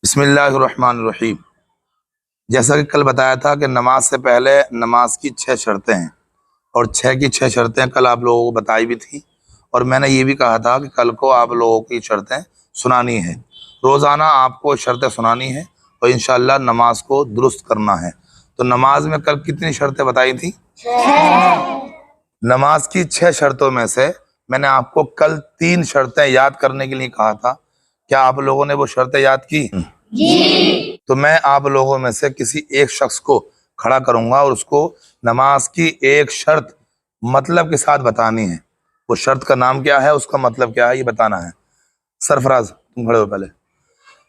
بسم اللہ الرحمن الرحیم۔ جیسا کہ کل بتایا تھا کہ نماز سے پہلے نماز کی 6 شرطیں ہیں، اور 6 کی 6 شرطیں کل آپ لوگوں کو بتائی بھی تھیں، اور میں نے یہ بھی کہا تھا کہ کل کو آپ لوگوں کی شرطیں سنانی ہیں، روزانہ آپ کو شرطیں سنانی ہیں اور انشاءاللہ نماز کو درست کرنا ہے۔ تو نماز میں کل کتنی شرطیں بتائی تھیں؟ 6۔ نماز کی 6 شرطوں میں سے میں نے آپ کو کل 3 شرطیں یاد کرنے کے لیے کہا تھا۔ کیا آپ لوگوں نے وہ شرطیں یاد کی؟ جی۔ تو میں آپ لوگوں میں سے کسی ایک شخص کو کھڑا کروں گا اور اس کو نماز کی ایک شرط مطلب کے ساتھ بتانی ہے۔ وہ شرط کا نام کیا ہے، اس کا مطلب کیا ہے، یہ بتانا ہے۔ سرفراز تم کھڑے ہو پہلے۔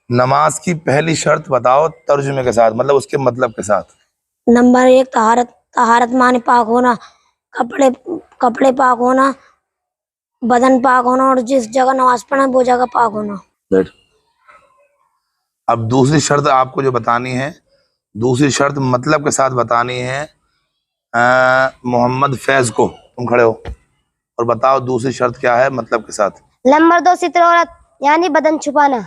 نماز کی پہلی شرط بتاؤ ترجمے کے ساتھ، مطلب اس کے مطلب کے ساتھ۔ نمبر 1 طہارت معنی پاک ہونا، کپڑے پاک ہونا، بدن پاک ہونا، اور جس جگہ نماز پڑھنا وہ جگہ پاک ہونا۔ اب دوسری شرط آپ کو جو بتانی ہے، دوسری شرط مطلب کے ساتھ بتانی ہے۔ محمد فیض کو، تم کھڑے ہو اور بتاؤ دوسری شرط کیا ہے مطلب کے ساتھ۔ نمبر 2 ستر عورت یعنی بدن چھپانا۔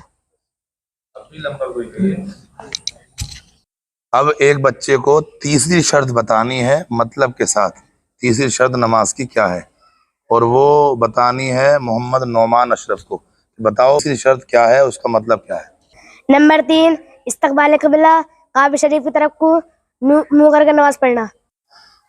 اب ایک بچے کو تیسری شرط بتانی ہے مطلب کے ساتھ۔ تیسری شرط نماز کی کیا ہے، اور وہ بتانی ہے محمد نعمان اشرف کو۔ بتاؤ تیسری شرط کیا ہے، اس کا مطلب کیا ہے۔ نمبر 3 استقبال قبلہ، کعبہ شریف کی طرف کو منہ کر کے نماز پڑھنا۔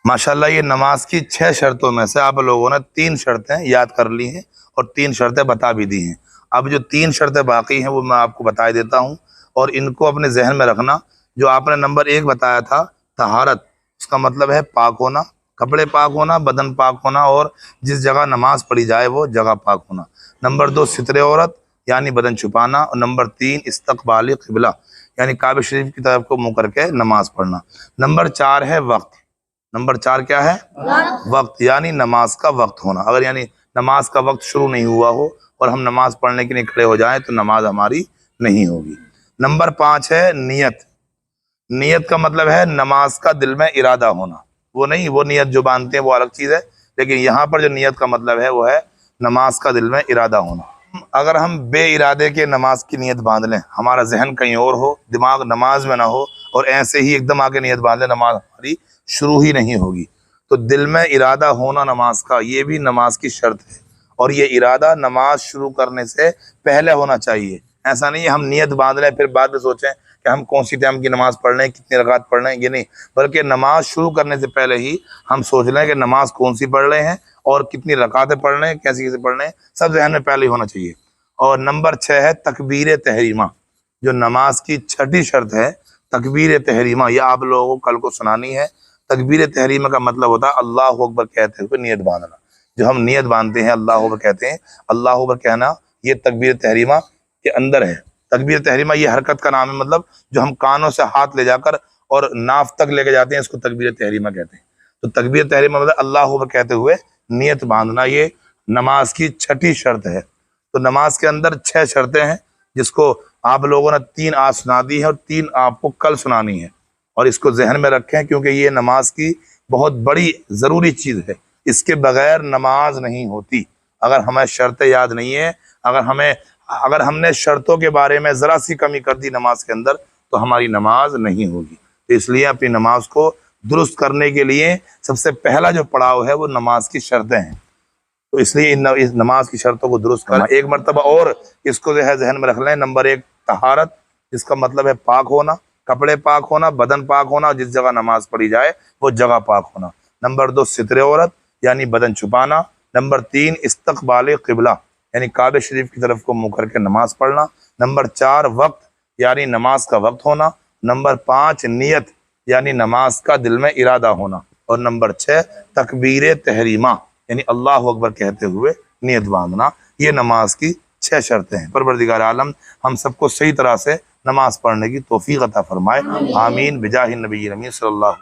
ماشاءاللہ یہ نماز کی 6 شرطوں میں سے آپ لوگوں نے 3 شرطیں یاد کر لی ہیں اور 3 شرطیں بتا بھی دی ہیں۔ اب جو 3 شرطیں باقی ہیں وہ میں آپ کو بتا دیتا ہوں، اور ان کو اپنے ذہن میں رکھنا۔ جو آپ نے نمبر 1 بتایا تھا طہارت، اس کا مطلب ہے پاک ہونا، کپڑے پاک ہونا، بدن پاک ہونا، اور جس جگہ نماز پڑھی جائے وہ جگہ پاک ہونا۔ نمبر 2 ستر عورت یعنی بدن چھپانا، اور نمبر 3 استقبال قبلہ یعنی کعبہ شریف کی طرف کو منہ کر کے نماز پڑھنا۔ نمبر 4 ہے وقت۔ نمبر 4 کیا ہے؟ وقت یعنی نماز کا وقت ہونا۔ اگر یعنی نماز کا وقت شروع نہیں ہوا ہو اور ہم نماز پڑھنے کے لیے کھڑے ہو جائیں تو نماز ہماری نہیں ہوگی۔ نمبر 5 ہے نیت۔ نیت کا مطلب ہے نماز کا دل میں ارادہ ہونا، وہ نہیں وہ نیت جو باندھتے ہیں وہ الگ چیز ہے، لیکن یہاں پر جو نیت کا مطلب ہے وہ ہے نماز کا دل میں ارادہ ہونا۔ اگر ہم بے ارادے کے نماز کی نیت باندھ لیں، ہمارا ذہن کہیں اور ہو، دماغ نماز میں نہ ہو، اور ایسے ہی ایک دم آگے نیت باندھ لیں، نماز ہماری شروع ہی نہیں ہوگی۔ تو دل میں ارادہ ہونا نماز کا، یہ بھی نماز کی شرط ہے، اور یہ ارادہ نماز شروع کرنے سے پہلے ہونا چاہیے۔ ایسا نہیں ہے ہم نیت باندھ لیں پھر بعد میں سوچیں کہ ہم کون سی ٹائم کی نماز پڑھ رہے ہیں، کتنی رکعت پڑھ رہے ہیں، یہ نہیں، بلکہ نماز شروع کرنے سے پہلے ہی ہم سوچ لیں کہ نماز کون سی پڑھ رہے ہیں اور کتنی رکعتیں پڑھ رہے ہیں، کیسے پڑھ رہے ہیں، سب ذہن میں پہلے ہی ہونا چاہیے۔ اور نمبر 6 ہے تکبیر تحریمہ، جو نماز کی 6ٹھی شرط ہے تکبیر تحریمہ، یہ آپ لوگوں کو کل کو سنانی ہے۔ تکبیر تحریمہ کا مطلب ہوتا ہے اللہ اکبر کہتے ہوئے نیت باندھنا۔ جو ہم نیت باندھتے ہیں اللہ اکبر کہتے ہیں، اللہ اکبر کہنا یہ تکبیر تحریمہ کے اندر ہے۔ تکبیر تحریمہ یہ حرکت کا نام ہے، مطلب جو ہم کانوں سے ہاتھ لے جا کر اور ناف تک لے کے جاتے ہیں، اس کو تکبیر تحریمہ کہتے ہیں۔ تو تکبیر تحریمہ مطلب اللہ اکبر کہتے ہوئے نیت باندھنا، یہ نماز کی 6ٹھی شرط ہے۔ تو نماز کے اندر 6 شرطیں ہیں، جس کو آپ لوگوں نے 3 آج سنا دی ہیں اور 3 آپ کو کل سنانی ہے، اور اس کو ذہن میں رکھیں کیونکہ یہ نماز کی بہت بڑی ضروری چیز ہے۔ اس کے بغیر نماز نہیں ہوتی۔ اگر ہمیں شرطیں یاد نہیں ہیں، اگر ہم نے شرطوں کے بارے میں ذرا سی کمی کر دی نماز کے اندر تو ہماری نماز نہیں ہوگی۔ تو اس لیے اپنی نماز کو درست کرنے کے لیے سب سے پہلا جو پڑاؤ ہے وہ نماز کی شرطیں ہیں۔ تو اس لیے اس نماز کی شرطوں کو درست کرنا۔ ایک مرتبہ اور اس کو ذہن میں رکھ لیں۔ نمبر 1 طہارت، جس کا مطلب ہے پاک ہونا، کپڑے پاک ہونا، بدن پاک ہونا، اور جس جگہ نماز پڑھی جائے وہ جگہ پاک ہونا۔ نمبر 2 ستر عورت یعنی بدن چھپانا۔ نمبر 3 استقبال قبلہ یعنی کعبہ شریف کی طرف کو منہ کر کے نماز پڑھنا۔ نمبر 4 وقت یعنی نماز کا وقت ہونا۔ نمبر 5 نیت یعنی نماز کا دل میں ارادہ ہونا۔ اور نمبر 6 تکبیر تحریمہ یعنی اللہ اکبر کہتے ہوئے نیت باندھنا۔ یہ نماز کی 6 شرطیں ہیں۔ پروردگار عالم ہم سب کو صحیح طرح سے نماز پڑھنے کی توفیق عطا فرمائے، آمین بجاہ النبی الامین صلی اللہ